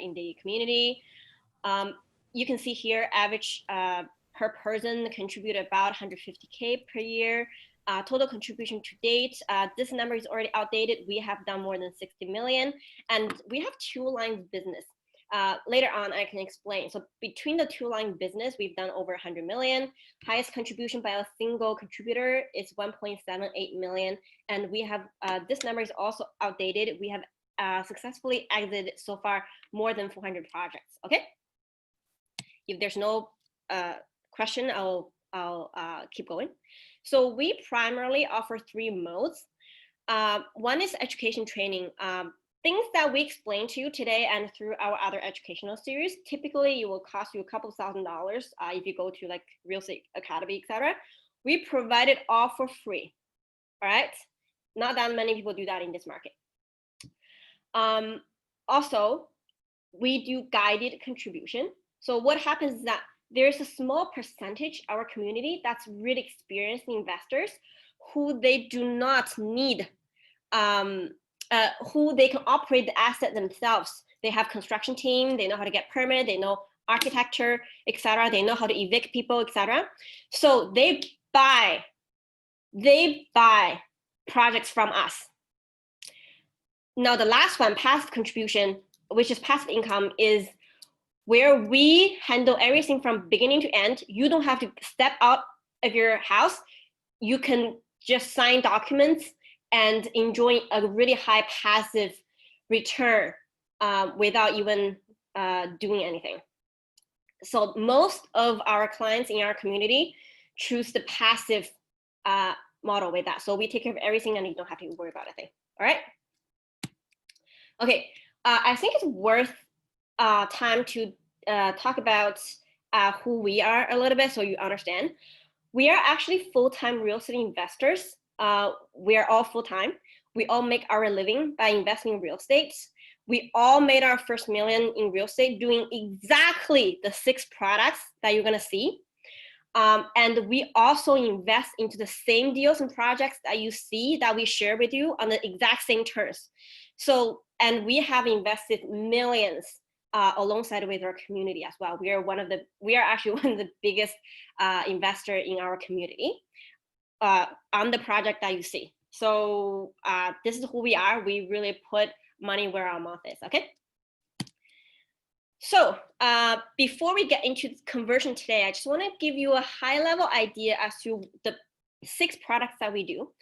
in the community. You can see here, average per person contribute about 150K per year. Total contribution to date, this number is already outdated. We have done more than 60 million, and we have 2 lines of business. Later on, I can explain. So between the 2 line business, we've done over 100 million. Highest contribution by a single contributor is 1.78 million. And we have, this number is also outdated. We have successfully exited so far more than 400 projects, okay? If there's no question, I'll keep going. So we primarily offer 3 modes. One is education training. Things that we explain to you today and through our other educational series, typically it will cost you a couple $1,000s if you go to like Real Estate Academy, etc. We provide it all for free, all right? Not that many people do that in this market. Also, we do guided contribution. So what happens is that there's a small percentage of our community that's really experienced investors who they do not need, who they can operate the asset themselves. They have construction team, they know how to get permit, they know architecture, etc. They know how to evict people, etc. So they buy projects from us. Now the last one, passive contribution, which is passive income, is where we handle everything from beginning to end. You don't have to step out of your house. You can just sign documents and enjoy a really high passive return without even doing anything. So most of our clients in our community choose the passive model with that. So we take care of everything and you don't have to worry about a thing, all right? Okay, I think it's worth time to talk about who we are a little bit so you understand. We are actually full-time real estate investors. We are all full-time. We all make our living by investing in real estate. We all made our first million in real estate doing exactly the 6 products that you're gonna see. And we also invest into the same deals and projects that you see that we share with you on the exact same terms. So, and we have invested millions alongside with our community as well. We are actually one of the biggest investor in our community on the project that you see. So this is who we are. We really put money where our mouth is, okay? So before we get into conversion today, I just want to give you a high level idea as to the 6 products that we do.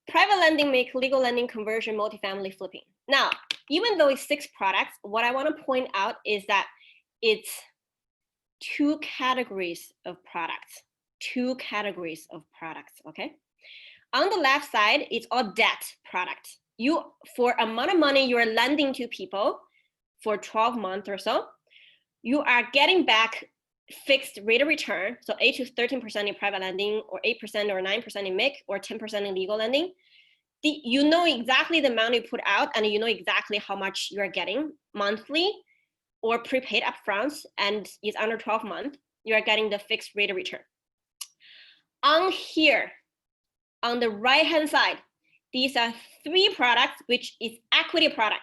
Private lending, make legal lending, conversion, multifamily, flipping. Now, even though it's 6 products, what I want to point out is that it's 2 categories of products. 2 categories of products, okay? On the left side, it's all debt product. You, for amount of money you're lending to people for 12 months or so, you are getting back fixed rate of return, so 8 to 13% in private lending, or 8% or 9% in MIC, or 10% in legal lending. You know exactly the amount you put out, and you know exactly how much you are getting monthly or prepaid upfront, and it's under 12 months, you are getting the fixed rate of return. On here, on the right-hand side, these are 3 products, which is equity product.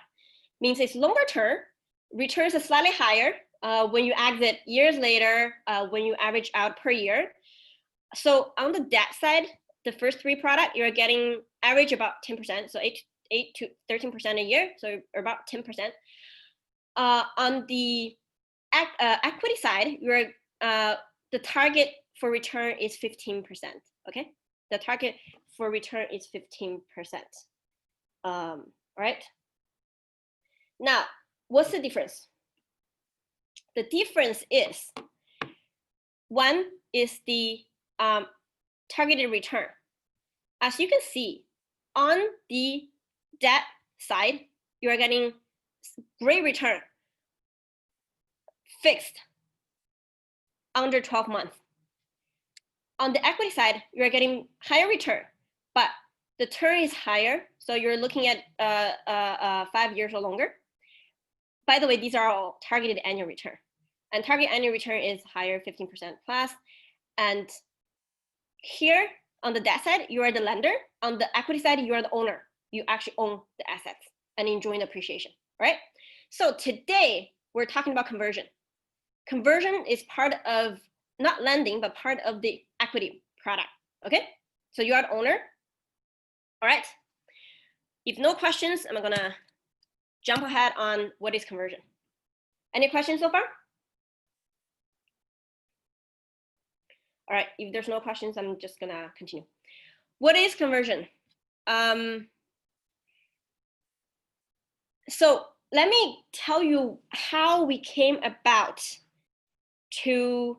Means it's longer term, returns are slightly higher when you exit years later, when you average out per year. So on the debt side, the first 3 products, you're getting average about 10%, so 8 to 13% a year, so about 10%. On the equity side, you're the target for return is 15%, okay? The target for return is 15%, right? Now, what's the difference? The difference is, one is the targeted return. As you can see, on the debt side, you are getting great return, fixed, under 12 months. On the equity side, you're getting higher return, but the term is higher, so you're looking at 5 years or longer. By the way, these are all targeted annual return. And target annual return is higher, 15% plus. And here on the debt side, you are the lender. On the equity side, you are the owner. You actually own the assets and enjoying the appreciation, right? So today we're talking about conversion. Conversion is part of not lending, but part of the equity product. Okay, so you are the owner. All right. If no questions, I'm gonna jump ahead on what is conversion. Any questions so far? All right, if there's no questions, I'm just gonna continue. What is conversion? So let me tell you how we came about to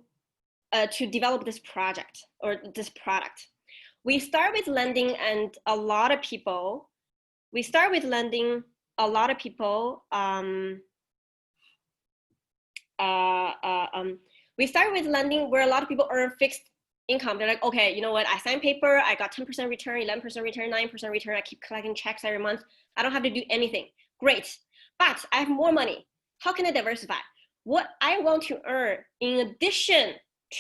develop this project or this product. We start with lending, and a lot of people. We start with lending. A lot of people. We start with lending where a lot of people earn fixed income. They're like, okay, you know what? I signed paper. I got 10% return, 11% return, 9% return. I keep collecting checks every month. I don't have to do anything. Great. But I have more money. How can I diversify? What I want to earn in addition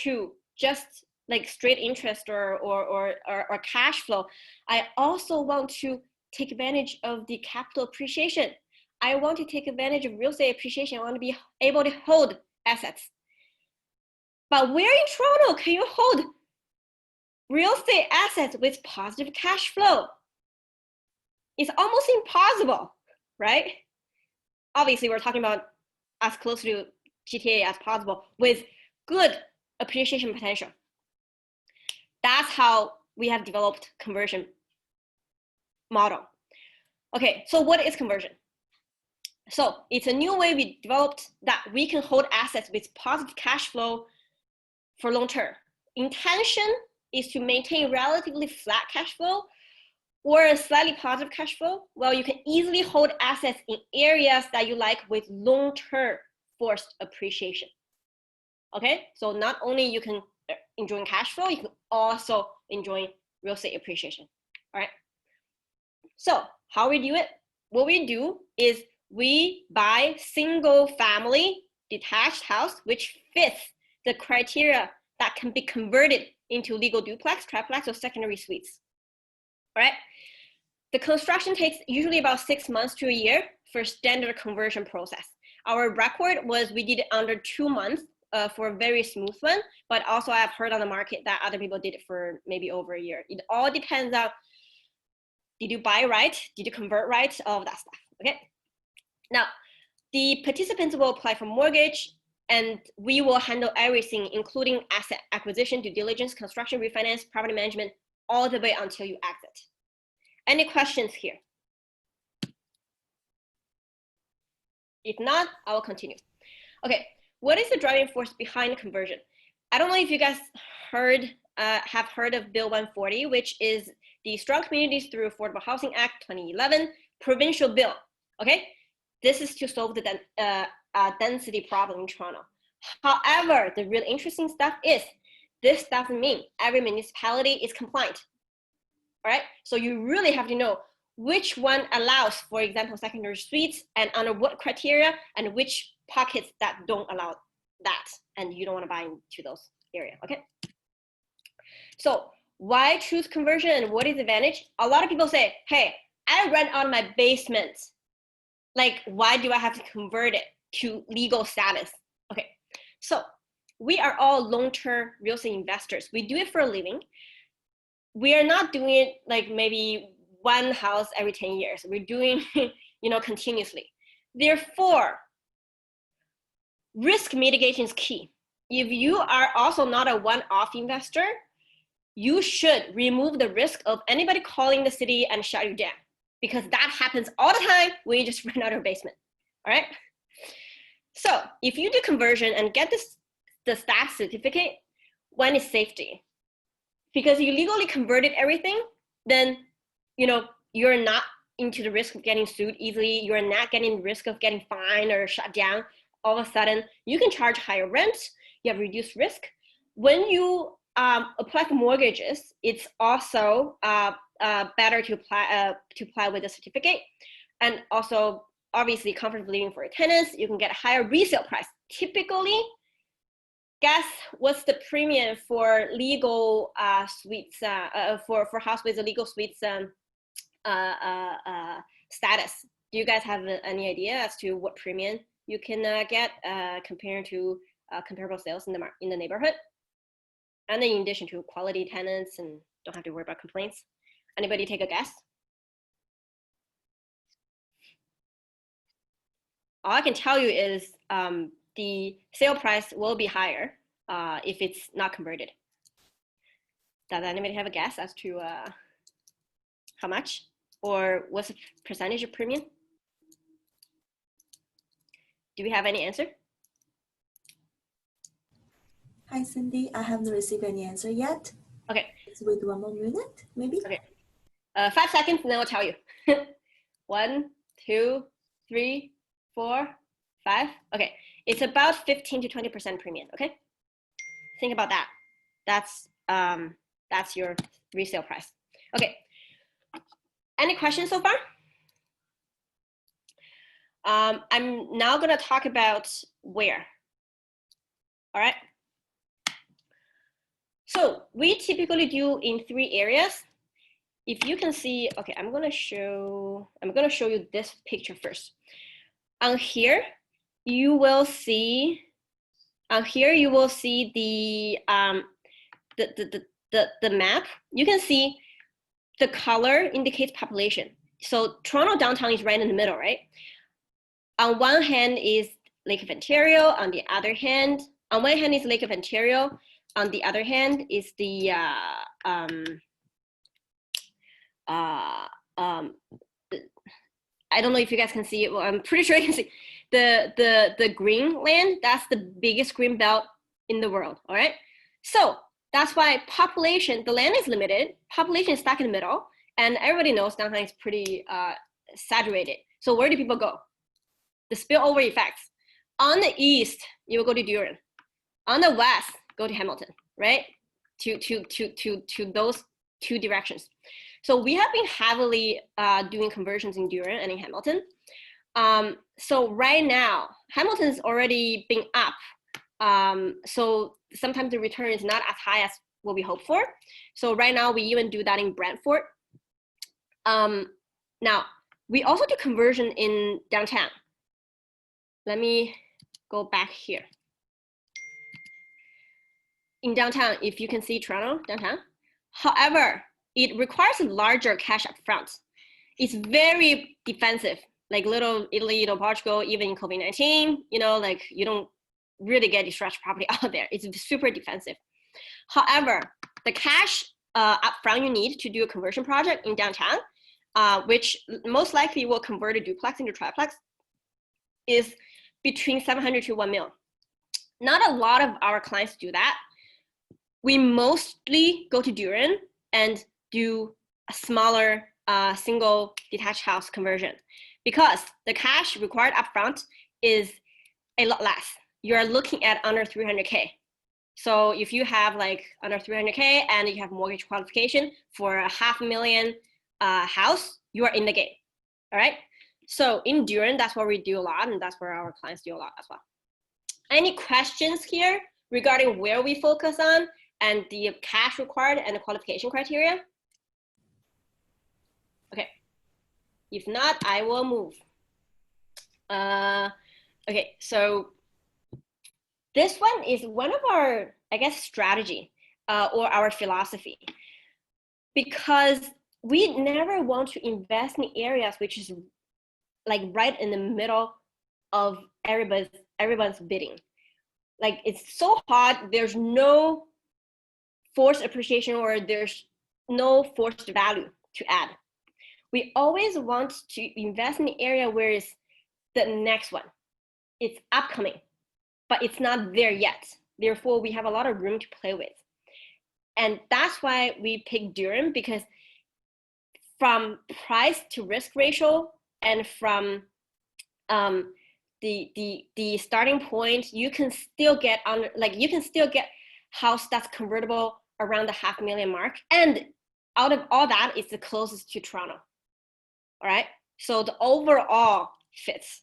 to just like straight interest or cash flow, I also want to take advantage of the capital appreciation. I want to take advantage of real estate appreciation. I want to be able to hold assets. But where in Toronto can you hold real estate assets with positive cash flow? It's almost impossible, right? Obviously, we're talking about as close to GTA as possible with good appreciation potential. That's how we have developed conversion model. Okay, so what is conversion? So it's a new way we developed that we can hold assets with positive cash flow for long term. Intention is to maintain relatively flat cash flow or a slightly positive cash flow. Well, you can easily hold assets in areas that you like with long-term forced appreciation. Okay, so not only you can enjoy cash flow, you can also enjoy real estate appreciation. All right. So how we do it? What we do is we buy single family detached house which fits the criteria that can be converted into legal duplex, triplex, or secondary suites. All right. The construction takes usually about 6 months to a year for standard conversion process. Our record was we did it under 2 months for a very smooth one, but also I've heard on the market that other people did it for maybe over a year. It all depends on, did you buy right? Did you convert right? All of that stuff, okay? Now, the participants will apply for mortgage and we will handle everything, including asset acquisition, due diligence, construction, refinance, property management, all the way until you exit. Any questions here? If not, I will continue. Okay, what is the driving force behind conversion? I don't know if you guys have heard of Bill 140, which is the Strong Communities Through Affordable Housing Act 2011 provincial bill. Okay, this is to solve the density problem in Toronto. However, the real interesting stuff is this doesn't mean every municipality is compliant. All right, so you really have to know which one allows, for example, secondary suites and under what criteria, and which pockets that don't allow that, and you don't want to buy into those areas, okay? So why choose conversion and what is the advantage? A lot of people say, hey, I rent out my basement. Like, why do I have to convert it to legal status? Okay, so we are all long-term real estate investors. We do it for a living. We are not doing it like maybe one house every 10 years. We're doing, continuously. Therefore, risk mitigation is key. If you are also not a one-off investor, you should remove the risk of anybody calling the city and shut you down, because that happens all the time when you just rent out your basement, all right? So if you do conversion and get the staff certificate, one is safety. Because you legally converted everything, then you're not into the risk of getting sued easily. You're not getting risk of getting fined or shut down. All of a sudden, you can charge higher rent. You have reduced risk. When you apply for mortgages, it's also better to apply with a certificate, and also obviously comfort living for your tenants. You can get a higher resale price. Typically, guess what's the premium for legal suites, for house with a legal suites status? Do you guys have any idea as to what premium you can get compared to comparable sales in the neighborhood? And then in addition to quality tenants and don't have to worry about complaints. Anybody take a guess? All I can tell you is the sale price will be higher if it's not converted. Does anybody have a guess as to how much or what's the percentage of premium? Do we have any answer? Hi, Cindy. I haven't received any answer yet. Okay. Let's wait 1 more minute, maybe. Okay. 5 seconds, and then I'll tell you. 1, 2, 3, 4, 5. Okay. It's about 15 to 20% premium. Okay. Think about that. That's your resale price. Okay. Any questions so far? I'm now going to talk about where. All right. So we typically do in 3 areas. If you can see, okay, I'm going to show you this picture first. On here, you will see the map. You can see the color indicates population. So Toronto downtown is right in the middle, right? On one hand is Lake of Ontario. On one hand is Lake of Ontario. On the other hand is the I don't know if you guys can see it. Well, I'm pretty sure you can see the green land. That's the biggest green belt in the world. All right. So that's why population, the land is limited. Population is stuck in the middle, and everybody knows downtown is pretty saturated. So where do people go? The spillover effects. On the east, you will go to Durham. On the west, go to Hamilton, right? To those 2 directions. So we have been heavily doing conversions in Durham and in Hamilton. So right now, Hamilton's already been up. So sometimes the return is not as high as what we hope for. So right now, we even do that in Brantford. Now, we also do conversion in downtown. Let me go back here. In downtown, if you can see Toronto downtown. However, it requires a larger cash up front. It's very defensive, like little Italy, little Portugal, even in COVID-19, like you don't really get distressed property out there. It's super defensive. However, the cash upfront you need to do a conversion project in downtown, which most likely will convert a duplex into triplex, is between 700 to 1 million. Not a lot of our clients do that. We mostly go to Durham and do a smaller single detached house conversion because the cash required upfront is a lot less. You're looking at under 300K. So if you have like under 300K and you have mortgage qualification for a $500,000 house, you are in the game. All right. So in Durham, that's what we do a lot, and that's where our clients do a lot as well. Any questions here regarding where we focus on and the cash required and the qualification criteria? Okay. If not, I will move. Okay, so this one is one of our, I guess, strategy or our philosophy, because we never want to invest in areas which is like right in the middle of everyone's bidding. Like it's so hot, there's no forced appreciation or there's no forced value to add. We always want to invest in the area where it's the next one. It's upcoming, but it's not there yet. Therefore, we have a lot of room to play with. And that's why we pick Durham, because from price to risk ratio and from the starting point, you can still get house that's convertible around the $500,000 mark. And out of all that, it's the closest to Toronto. All right. So the overall fits.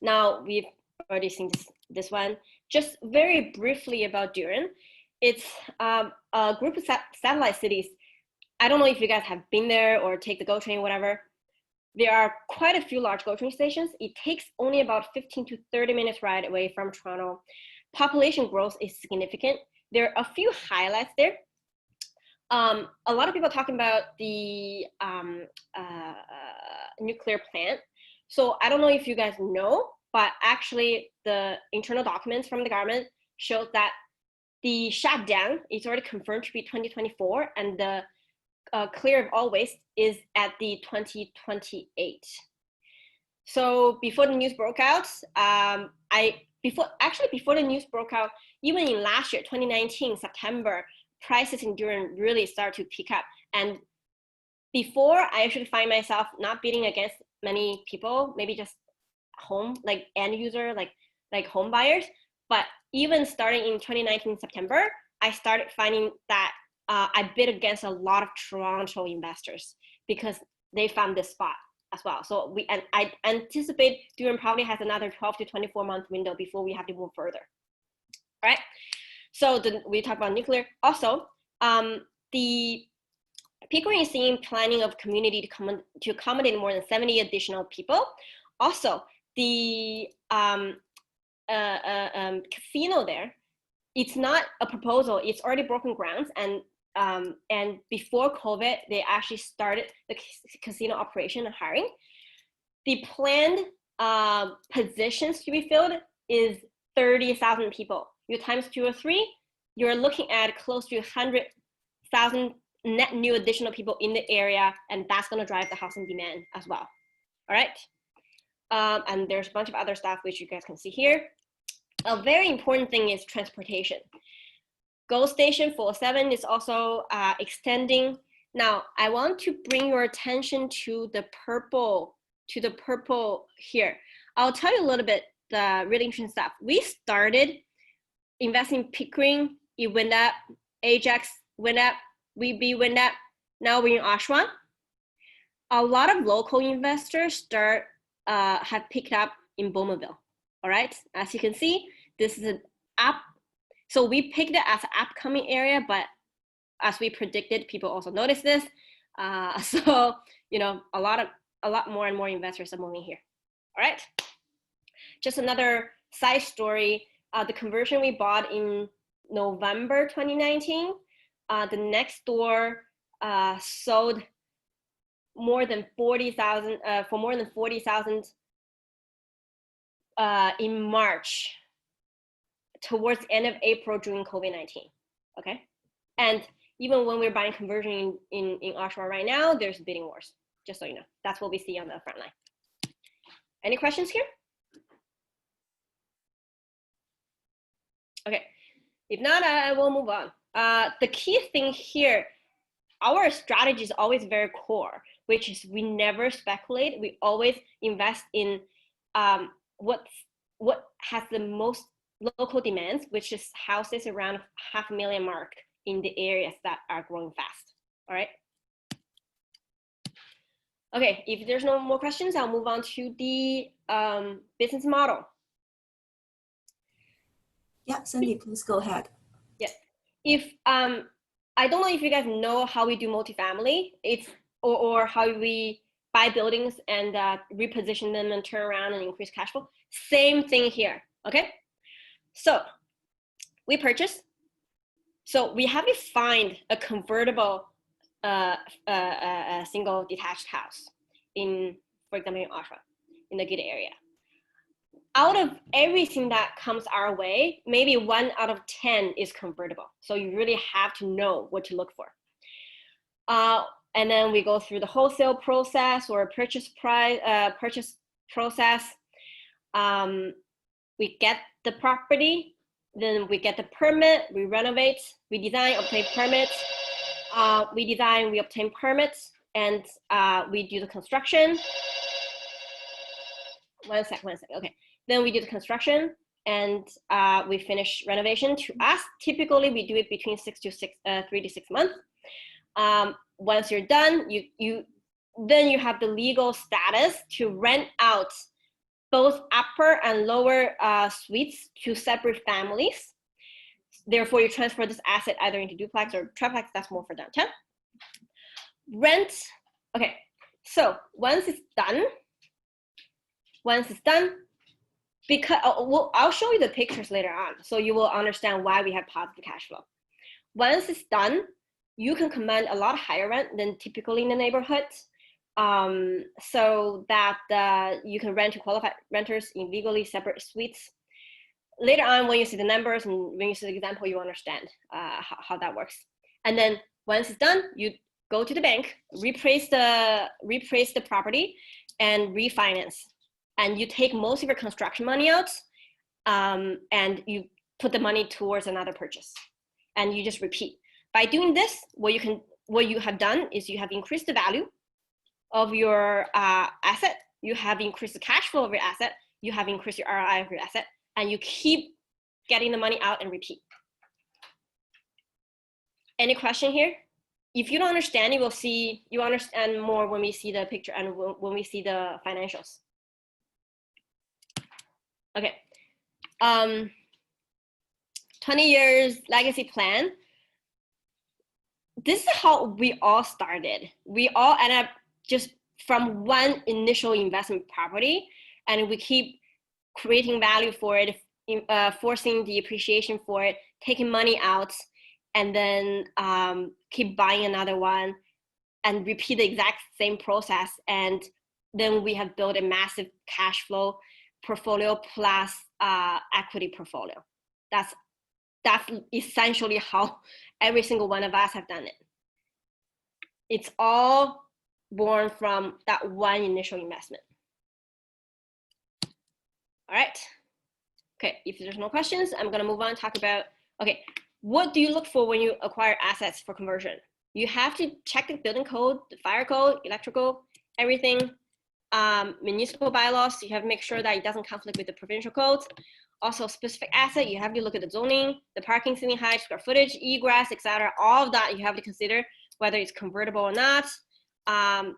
Now we've already seen this one. Just very briefly about Durham. It's a group of satellite cities. I don't know if you guys have been there or take the GO train, whatever. there are quite a few large GO train stations. It takes only about 15 to 30 minutes ride away from Toronto. Population growth is significant. There are a few highlights there. A lot of people talking about the nuclear plant. So I don't know if you guys know, but actually the internal documents from the government show that the shutdown is already confirmed to be 2024, and the clear of all waste is at the 2028. So before the news broke out, before the news broke out, even in last year, 2019, September, prices in Durham really started to pick up. And before, I actually find myself not bidding against many people, maybe just home, like end user, like home buyers. But even starting in 2019 September, I started finding that I bid against a lot of Toronto investors because they found this spot as well. So I anticipate Durham probably has another 12 to 24 month window before we have to move further. All right. So we talk about nuclear. Also, the Pickering is seeing planning of community to accommodate more than 70 additional people. Also, the casino there, it's not a proposal, it's already broken grounds, and before COVID, they actually started the casino operation and hiring. The planned positions to be filled is 30,000 people. You times 2 or 3, you're looking at close to 100,000 net new additional people in the area, and that's going to drive the housing demand as well. All right. And there's a bunch of other stuff which you guys can see here. A very important thing is transportation. GO Station 407 is also extending. Now, I want to bring your attention to the purple here. I'll tell you a little bit the really interesting stuff. We started investing in Pickering, it went up, Ajax went up, WeBe went up, now we're in Oshawa. A lot of local investors have picked up in Bowmanville. All right, as you can see, this is an up. So we picked it as an upcoming area, but as we predicted, people also noticed this. So you know, a lot more and more investors are moving here. All right, just another side story. The conversion we bought in November 2019, the next door sold more than 40,000 for more than 40,000 in March, towards the end of April during COVID-19. Okay, and even when we're buying conversion in Oshawa right now, there's bidding wars. Just so you know, that's what we see on the front line. Any questions here? Okay, if not, I will move on. The key thing here, our strategy is always very core, which is we never speculate. We always invest in what has the most local demands, which is houses around 500,000 mark in the areas that are growing fast. All right. Okay, if there's no more questions, I'll move on to the business model. Yeah, Cindy, please go ahead. Yeah, if I don't know if you guys know how we do multifamily, or how we buy buildings and reposition them and turn around and increase cash flow. Same thing here. Okay, so we purchase. So we have to find a convertible single detached house in, for example, in Oshawa, in the good area. Out of everything that comes our way, maybe 1 out of 10 is convertible. So you really have to know what to look for. And then we go through the wholesale process or purchase process. We get the property, then we get the permit, we renovate, we design, obtain permits. We design, we obtain permits, and we do the construction. One sec, okay. Then we do the construction, and we finish renovation. To us, typically we do it between 3 to 6 months. Once you're done, then you have the legal status to rent out both upper and lower suites to separate families. Therefore, you transfer this asset either into duplex or triplex. That's more for downtown. Rent, okay. So once it's done, because I'll show you the pictures later on, so you will understand why we have positive cash flow. Once it's done, you can command a lot higher rent than typically in the neighborhood, so that you can rent to qualified renters in legally separate suites. Later on, when you see the numbers and when you see the example, you understand how that works. And then once it's done, you go to the bank, reprice the property, and refinance. And you take most of your construction money out, and you put the money towards another purchase, and you just repeat. By doing this, what you have done is you have increased the value of your asset, you have increased the cash flow of your asset, you have increased your ROI of your asset, and you keep getting the money out and repeat. Any question here? If you don't understand, you understand more when we see the picture and when we see the financials. Okay. 20 years legacy plan. This is how we all started. We all end up just from one initial investment property, and we keep creating value for it, forcing the appreciation for it, taking money out, and then keep buying another one and repeat the exact same process. And then we have built a massive cash flow portfolio plus equity portfolio. That's essentially how every single one of us have done it. It's all born from that one initial investment. All right. Okay, if there's no questions, I'm gonna move on and talk about, okay, what do you look for when you acquire assets for conversion? You have to check the building code, the fire code, electrical, everything. Municipal bylaws, you have to make sure that it doesn't conflict with the provincial codes. Also, specific asset, you have to look at the zoning, the parking, ceiling height, square footage, egress, etc. All of that you have to consider whether it's convertible or not.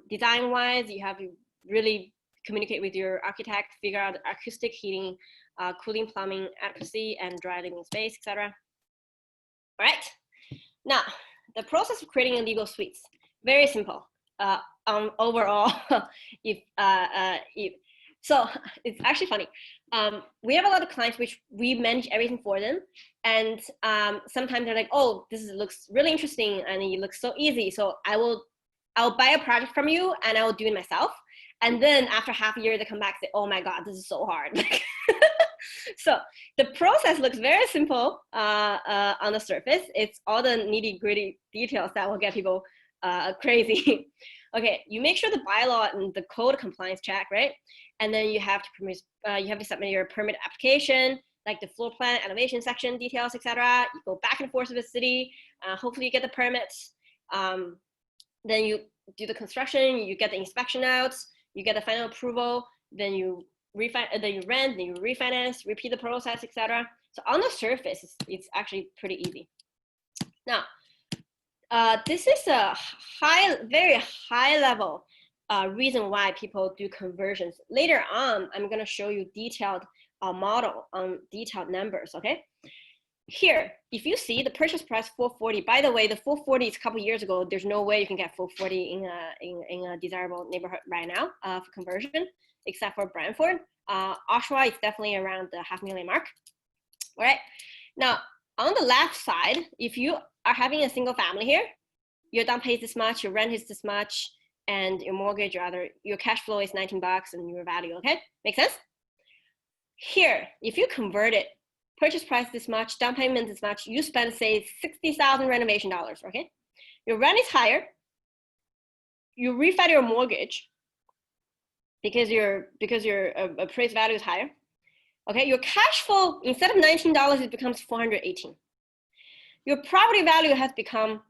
Design-wise, you have to really communicate with your architect, figure out acoustic, heating, cooling, plumbing, adequacy, and dry living space, etc. All right. Now, the process of creating illegal suites, very simple. Overall, so it's actually funny. We have a lot of clients which we manage everything for them, and sometimes they're like, "Oh, this looks really interesting, and it looks so easy. So I'll buy a project from you, and I will do it myself." And then after half a year, they come back and say, "Oh my God, this is so hard." So the process looks very simple on the surface. It's all the nitty-gritty details that will get people crazy. Okay, you make sure the bylaw and the code compliance check, right? And then you have to submit your permit application, like the floor plan, elevation section details, etc. You go back and forth with the city. Hopefully you get the permits. Then you do the construction, you get the inspection out, you get the final approval, then you rent, then you refinance, repeat the process, etc. So on the surface, it's actually pretty easy. Now, this is a very high level reason why people do conversions. Later on, I'm going to show you detailed model on detailed numbers. Okay. Here, if you see the purchase price 440. By the way, the 440 is a couple years ago. There's no way you can get 440 in a desirable neighborhood right now for conversion, except for Brantford. Oshawa is definitely around the $500,000 mark. All right. Now, on the left side, if you are having a single family here, your down payment is this much, your rent is this much, and your mortgage or your cash flow is $19 and your value, okay? Make sense? Here, if you convert it, purchase price this much, down payment this much, you spend, say, $60,000 renovation dollars, okay? Your rent is higher, you refi your mortgage because your appraised value is higher, okay? Your cash flow, instead of $19, it becomes $418. Your property value has become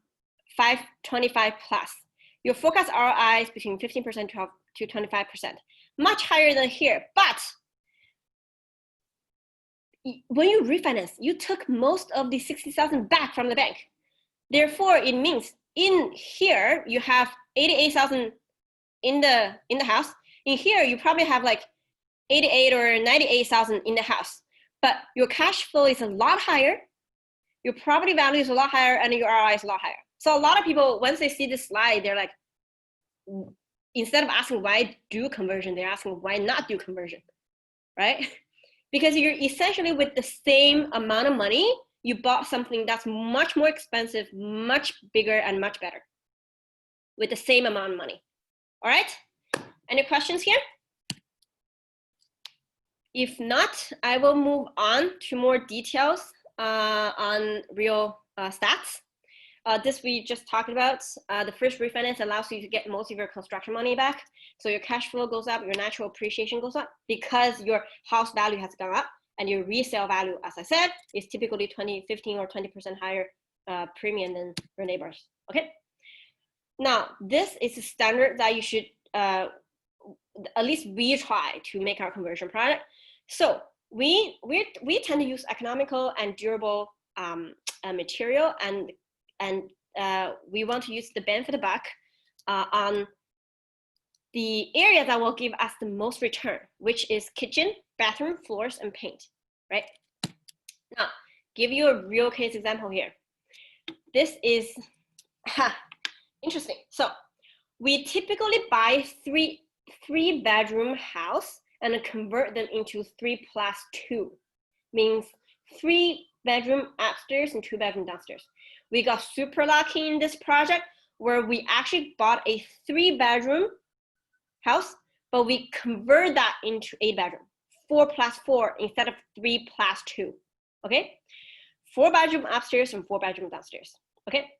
525 plus. Your forecast ROI is between 15% to 25%, much higher than here. But when you refinance, you took most of the 60,000 back from the bank. Therefore, it means in here you have 88,000 in the house. In here, you probably have like 88 or 98,000 in the house. But your cash flow is a lot higher. Your property value is a lot higher, and your ROI is a lot higher. So a lot of people, once they see this slide, they're like, instead of asking why do conversion, they're asking why not do conversion, right? Because you're essentially with the same amount of money, you bought something that's much more expensive, much bigger, and much better with the same amount of money. All right? Any questions here? If not, I will move on to more details on real stats. This we just talked about. The first refinance allows you to get most of your construction money back. So your cash flow goes up, your natural appreciation goes up because your house value has gone up, and your resale value, as I said, is typically 15 or 20% higher premium than your neighbors. Okay. Now, this is a standard that you should, at least we try to make our conversion product. So we tend to use economical and durable material, and we want to use the bang for the buck on the area that will give us the most return, which is kitchen, bathroom, floors, and paint, right? Now, give you a real case example here. This is interesting. So we typically buy three bedroom house and convert them into 3+2, means 3 bedroom upstairs and 2 bedroom downstairs. We got super lucky in this project where we actually bought a 3 bedroom house, but we convert that into 8 bedroom, 4+4 instead of 3+2. Okay, 4 bedroom upstairs and 4 bedroom downstairs. Okay.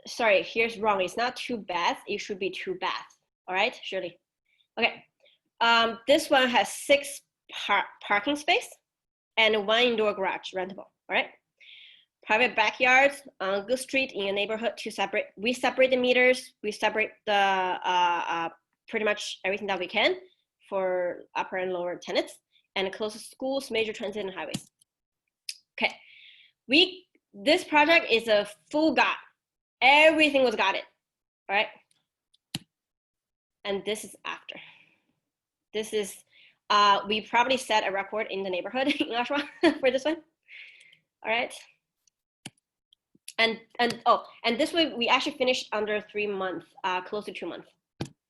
Sorry, here's wrong. It's not 2 baths. It should be 2 baths. All right, Shirley. Okay. This one has 6 parking space and 1 indoor garage rentable. All right. Private backyards on good street in a neighborhood to separate. We separate the meters. We separate the pretty much everything that we can for upper and lower tenants, and closest schools, major transit, and highways. Okay. This project is a full got. Everything was got it. All right. And this is after. This is, we probably set a record in the neighborhood in Oshawa for this one. All right. And this way we actually finished under 3 months, close to 2 months.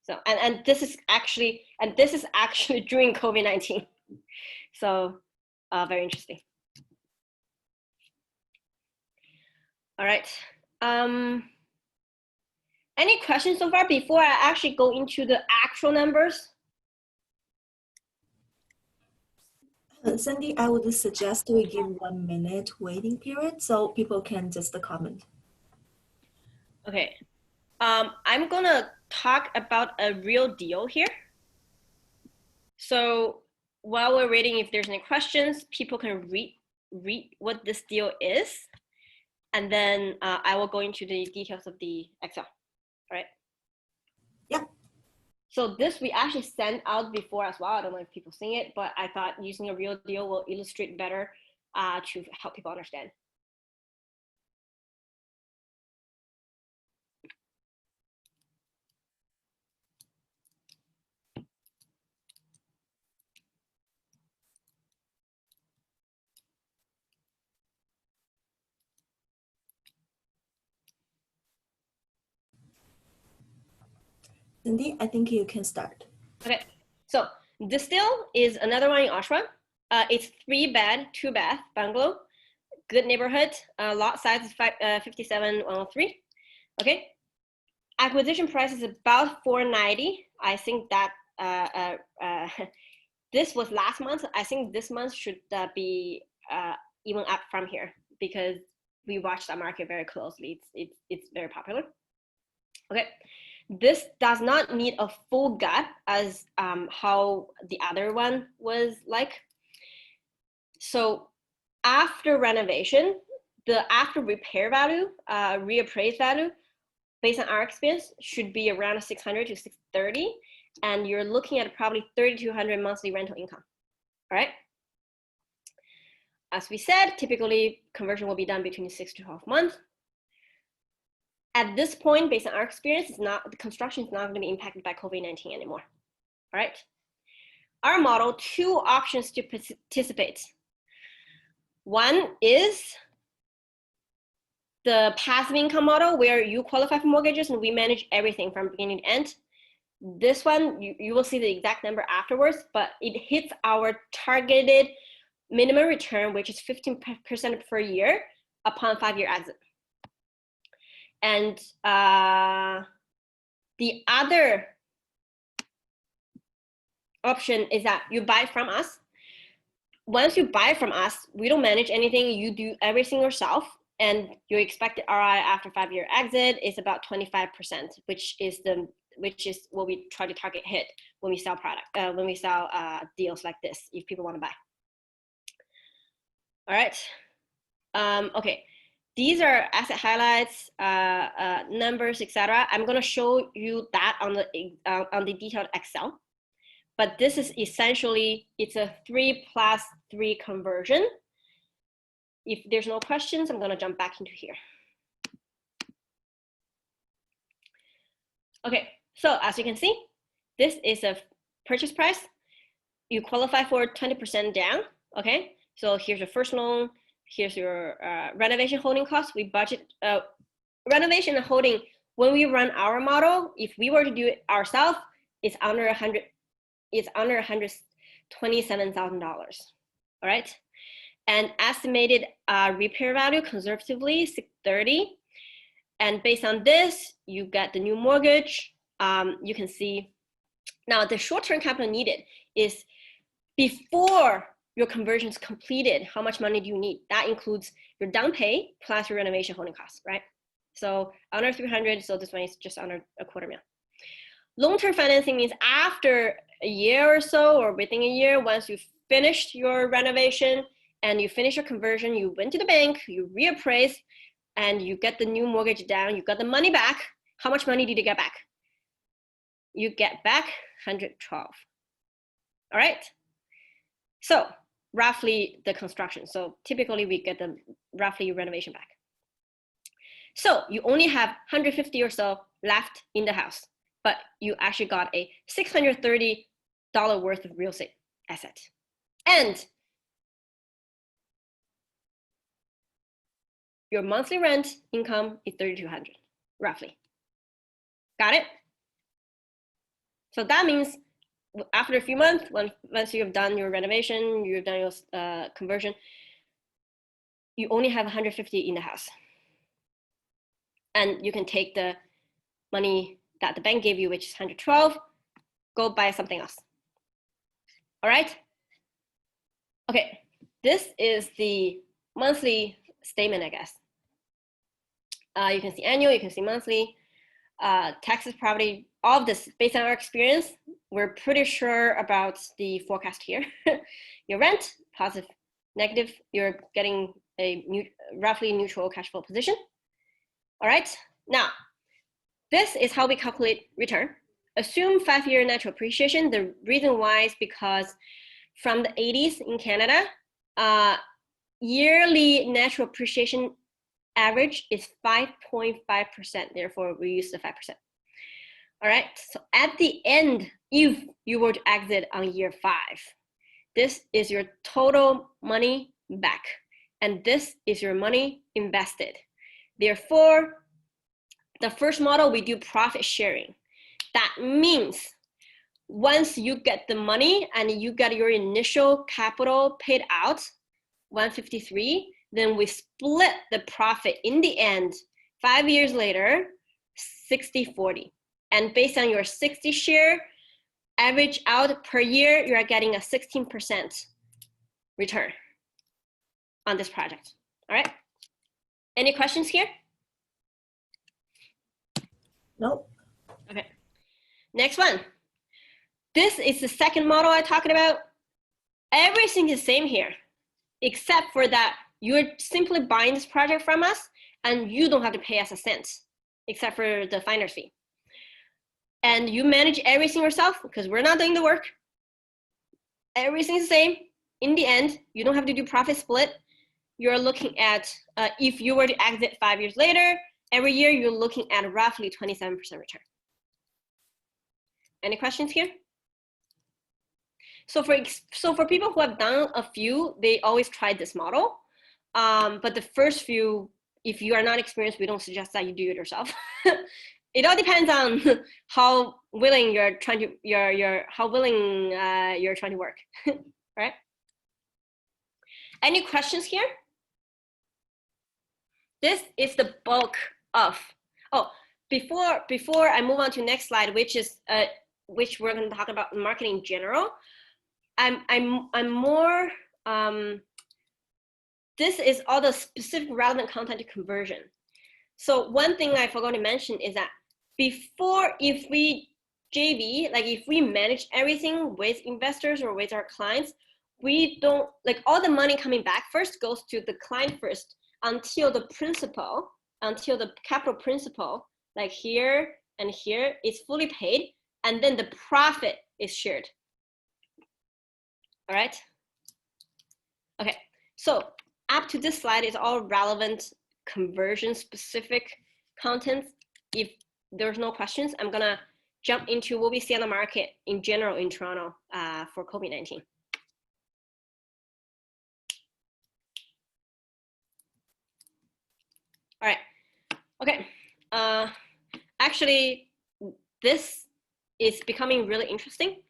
So, and this is actually during COVID-19. So, very interesting. All right. Any questions so far before I actually go into the actual numbers? Cindy, I would suggest we give 1 minute waiting period so people can just comment. Okay. I'm gonna talk about a real deal here. So while we're waiting, if there's any questions, people can read what this deal is, and then I will go into the details of the Excel. All right. Yeah. So this we actually sent out before as well. I don't know if people see it, but I thought using a real deal will illustrate better to help people understand. Cindy, I think you can start. Okay, so this deal is another one in Oshawa. It's 3 bed, 2 bath bungalow, good neighborhood. Lot size is 57,103. Okay, acquisition price is about 490. I think that this was last month. I think this month should be even up from here because we watch the market very closely. It's very popular. Okay. This does not need a full gut as how the other one was like. So after renovation, the after repair value, reappraised value, based on our experience, should be around 600 to 630, and you're looking at probably 3,200 monthly rental income. All right. As we said, typically conversion will be done between 6 to 12 months. At this point, based on our experience, the construction is not going to be impacted by COVID-19 anymore. All right. Our model, 2 options to participate. One is the passive income model where you qualify for mortgages and we manage everything from beginning to end. This one, you will see the exact number afterwards, but it hits our targeted minimum return, which is 15% per year upon 5-year exit. And the other option is that you buy from us. Once you buy from us, we don't manage anything. You do everything yourself, and your expected ROI after 5-year exit is about 25%, which is what we try to target hit when we sell deals like this, if people want to buy. All right. Okay. These are asset highlights, numbers, etc. I'm going to show you that on the detailed Excel. But this is essentially, it's a 3+3 conversion. If there's no questions, I'm going to jump back into here. Okay, so as you can see, this is a purchase price. You qualify for 20% down. Okay, so here's your first loan. Here's your renovation holding costs. We budget renovation and holding. When we run our model, if we were to do it ourselves, it's under $127,000. All right, and estimated repair value conservatively $630. And based on this, you get the new mortgage. You can see now the short-term capital needed is before your conversion is completed. How much money do you need? That includes your down pay plus your renovation holding costs, right? So under 300. So this one is just under $250,000. Long-term financing means after a year or so, or within a year, once you've finished your renovation and you finish your conversion, you went to the bank, you reappraise, and you get the new mortgage down, you got the money back. How much money did you get back? You get back 112. All right. So roughly the construction. So typically we get the roughly renovation back. So you only have 150 or so left in the house, but you actually got a $630 worth of real estate asset. And your monthly rent income is $3,200, roughly. Got it? So that means after a few months, once you've done your renovation, you've done your conversion, you only have 150 in the house. And you can take the money that the bank gave you, which is 112, go buy something else. All right? Okay, this is the monthly statement, I guess. You can see annual, you can see monthly, taxes, property, all of this, based on our experience, we're pretty sure about the forecast here. Your rent, positive, negative, you're getting a roughly neutral cash flow position. All right, now, this is how we calculate return. Assume 5-year natural appreciation. The reason why is because from the 80s in Canada, yearly natural appreciation average is 5.5%. Therefore, we use the 5%. All right, so at the end, if you were to exit on year 5, this is your total money back. And this is your money invested. Therefore, the first model, we do profit sharing. That means once you get the money and you get your initial capital paid out, 153, then we split the profit in the end, 5 years later, 60-40. And based on your 60 share, average out per year, you are getting a 16% return on this project. All right? Any questions here? Nope. Okay. Next one. This is the second model I talked about. Everything is the same here, except for that you're simply buying this project from us and you don't have to pay us a cent, except for the finder's fee. And you manage everything yourself because we're not doing the work. Everything's the same. In the end, you don't have to do profit split. You're looking at, if you were to exit 5 years later, every year you're looking at roughly 27% return. Any questions here? So for people who have done a few, they always try this model. But the first few, if you are not experienced, we don't suggest that you do it yourself. It all depends on how willing you're trying to you're trying to work. Right? Any questions here? This is the bulk of. Oh, before I move on to next slide, which we're going to talk about marketing in general. I'm more. This is all the specific relevant content to conversion. So one thing I forgot to mention is that if we JV, like if we manage everything with investors or with our clients, we don't, like all the money coming back first goes to the client first until the capital principal, like here and here, is fully paid, and then the profit is shared. All right. Okay, so up to this slide is all relevant conversion specific content. If there's no questions, I'm gonna jump into what we see on the market in general in Toronto for COVID-19. All right, okay. Actually, this is becoming really interesting.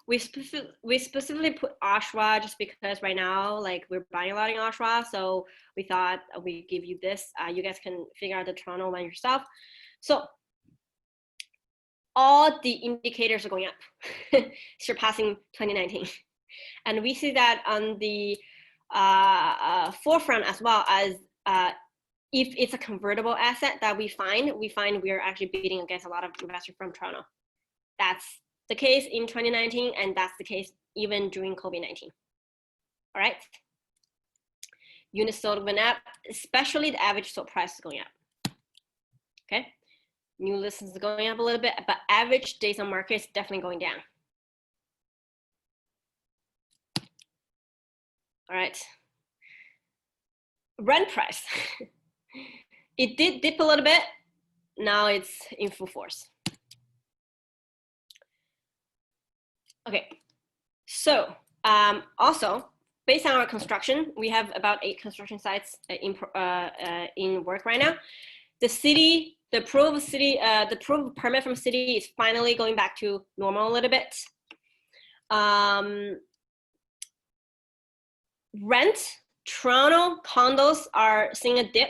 We specifically put Oshawa just because right now, like we're buying a lot in Oshawa, so we thought we give you this. You guys can figure out the Toronto one yourself. So all the indicators are going up, surpassing 2019. And we see that on the forefront as well as if it's a convertible asset that we find we are actually bidding against a lot of investors from Toronto. That's the case in 2019, and that's the case even during COVID-19. All right. Units sold went up, especially the average sold price is going up. Okay. New listings are going up a little bit, but average days on market is definitely going down. All right. Rent price. It did dip a little bit. Now it's in full force. Okay, so also based on our construction, we have about 8 construction sites in work right now. The city, the approved permit from city is finally going back to normal a little bit. Rent, Toronto condos are seeing a dip.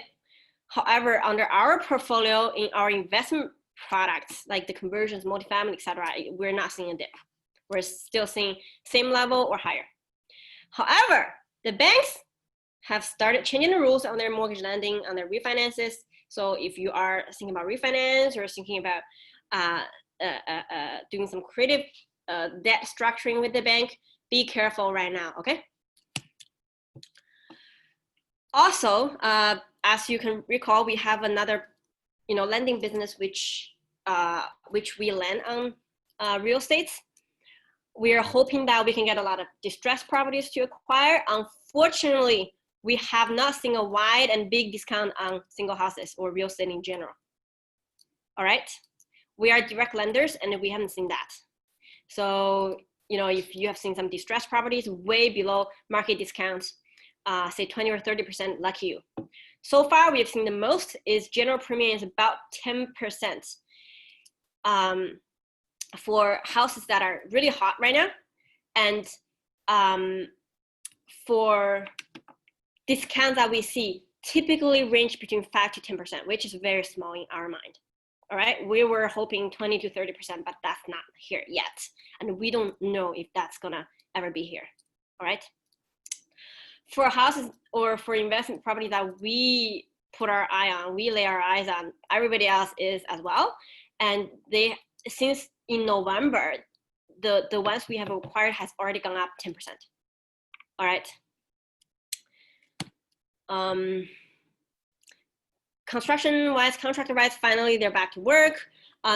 However, under our portfolio in our investment products, like the conversions, multifamily, etc., we're not seeing a dip. We're still seeing same level or higher. However, the banks have started changing the rules on their mortgage lending, on their refinances. So if you are thinking about refinance or thinking about doing some creative debt structuring with the bank, be careful right now, okay? Also, as you can recall, we have another, lending business which we lend on real estate. We are hoping that we can get a lot of distressed properties to acquire. Unfortunately, we have not seen a wide and big discount on single houses or real estate in general. All right, we are direct lenders and we haven't seen that. So, if you have seen some distressed properties way below market discounts, say 20 or 30%, lucky you. So far, we have seen the most is general premium is about 10%. For houses that are really hot right now, and for discounts that we see typically range between 5 to 10%, which is very small in our mind. All right, we were hoping 20 to 30%, but that's not here yet, and we don't know if that's gonna ever be here. All right, for houses or for investment property that we put our eye on, we lay our eyes on, everybody else is as well, and they since in November, the ones we have acquired has already gone up 10%. All right. Construction-wise, contractor-wise, finally they're back to work.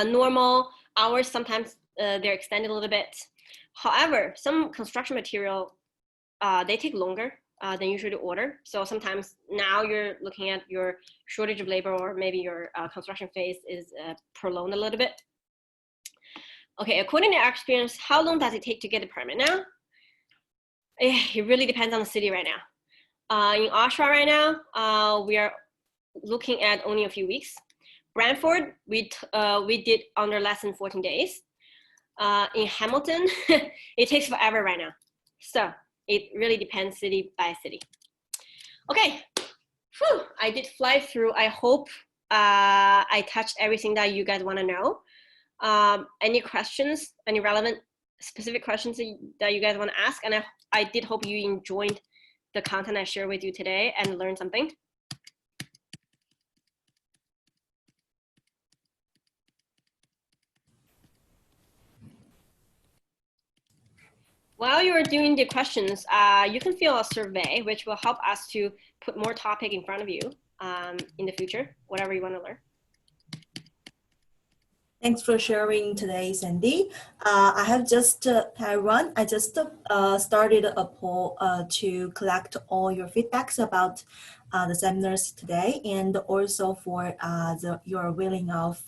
Normal hours, sometimes they're extended a little bit. However, some construction material, they take longer than usually to order. So sometimes now you're looking at your shortage of labor, or maybe your construction phase is prolonged a little bit. Okay, according to our experience, how long does it take to get a permit now? It really depends on the city right now. In Oshawa right now, we are looking at only a few weeks. Brantford, we did under less than 14 days. In Hamilton, it takes forever right now. So it really depends city by city. Okay, whew, I did fly through. I hope I touched everything that you guys want to know. Any questions, any relevant specific questions that you guys want to ask? And I did hope you enjoyed the content I shared with you today and learned something. While you're doing the questions, you can fill a survey, which will help us to put more topic in front of you in the future, whatever you want to learn. Thanks for sharing today, Sandy. I have just, I just started a poll to collect all your feedbacks about the seminars today, and also for your willing of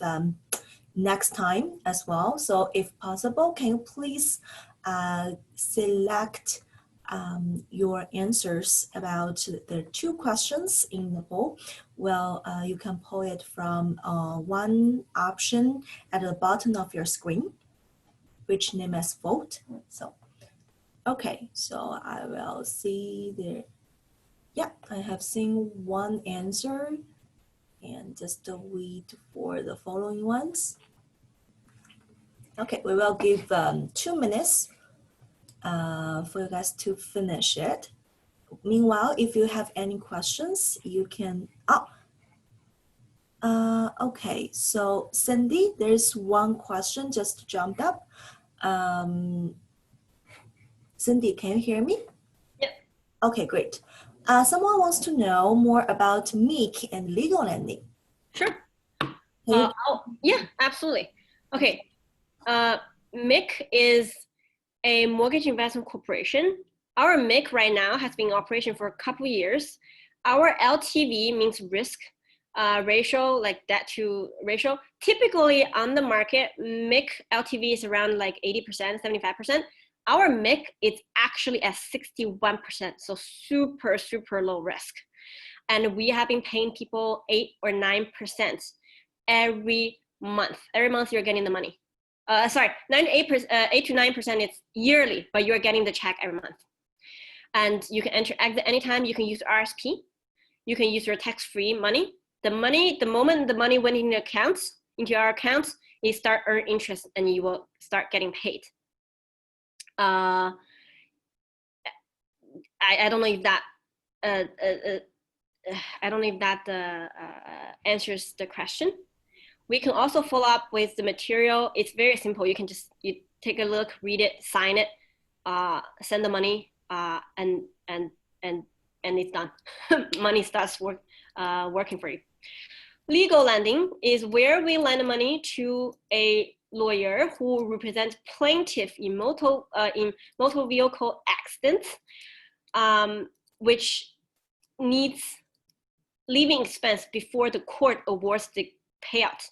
next time as well. So if possible, can you please select your answers about the 2 questions in the poll? Well, you can pull it from one option at the bottom of your screen, which name as vote. So, okay, so I will see there. Yeah, I have seen one answer, and just wait for the following ones. Okay, we will give 2 minutes for you guys to finish it. Meanwhile, if you have any questions, you can, okay, so Cindy, there's one question just jumped up. Cindy, can you hear me? Yep. Okay, great. Someone wants to know more about MEEC and legal lending. Sure. Yeah, absolutely. Okay. MIC is a mortgage investment corporation. Our MIC right now has been in operation for a couple of years. Our LTV means risk ratio, like debt to ratio. Typically on the market, MIC LTV is around like 80%, 75%. Our MIC is actually at 61%, so super, super low risk. And we have been paying people 8 or 9% every month. Every month you're getting the money. Sorry, 8 to 9% is yearly, but you're getting the check every month. And you can enter exit anytime. You can use RSP. You can use your tax-free money. The moment the money went into our accounts, you start earn interest and you will start getting paid. I don't know if that answers the question. We can also follow up with the material. It's very simple. You can just take a look, read it, sign it, send the money, and it's done. Money starts working for you. Legal lending is where we lend money to a lawyer who represents plaintiff in motor vehicle accidents, which needs living expense before the court awards the payout.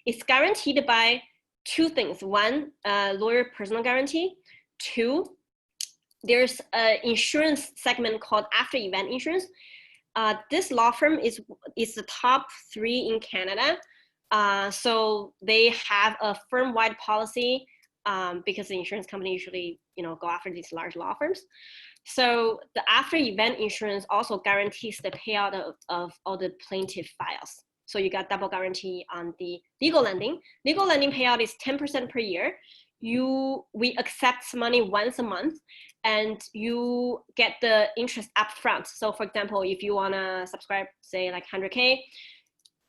It's guaranteed by 2 things. 1, lawyer personal guarantee. 2, there's an insurance segment called after event insurance. This law firm is the top 3 in Canada. So they have a firm-wide policy because the insurance company usually, go after these large law firms. So the after event insurance also guarantees the payout of all the plaintiff files. So you got double guarantee on the legal lending. Legal lending payout is 10% per year. We accept money once a month, and you get the interest up front. So for example, if you wanna subscribe, say like 100K,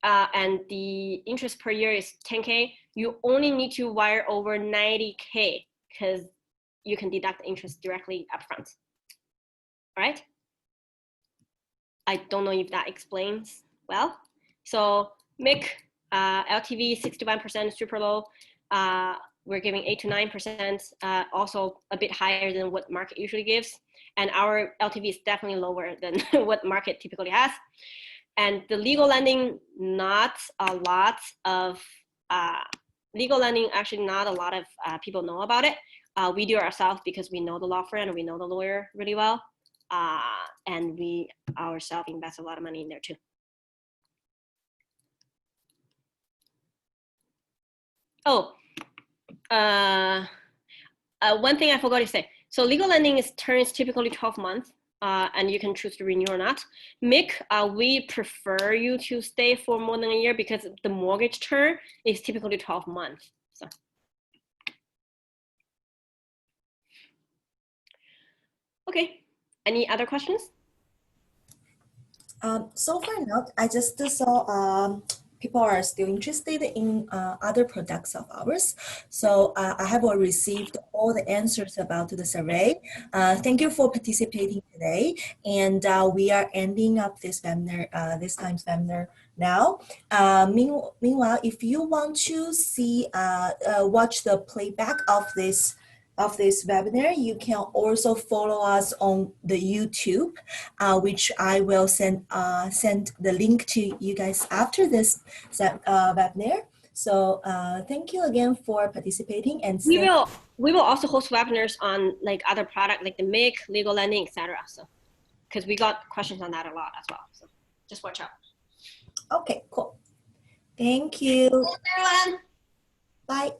and the interest per year is 10K, you only need to wire over 90K because you can deduct the interest directly up front. All right? I don't know if that explains well. So MIC, LTV 61%, super low. We're giving 8 to 9%, also a bit higher than what market usually gives. And our LTV is definitely lower than what market typically has. And the legal lending, not a lot of legal lending, actually not a lot of people know about it. We do it ourselves because we know the law firm and we know the lawyer really well. And we ourselves invest a lot of money in there too. Oh, one thing I forgot to say. So legal lending turns typically 12 months, and you can choose to renew or not. MIC, we prefer you to stay for more than a year because the mortgage term is typically 12 months. So. Okay, any other questions? So far not. I just saw people are still interested in other products of ours. So I have received all the answers about the survey. Thank you for participating today. And we are ending up this webinar, this time's webinar now. Meanwhile, if you want to see, watch the playback of this webinar, you can also follow us on the YouTube, which I will send the link to you guys after this webinar. So thank you again for participating, and we will also host webinars on like other product like the MIC, legal lending, etc. So because we got questions on that a lot as well. So just watch out. Okay, cool. Thank you. Thanks, everyone. Bye.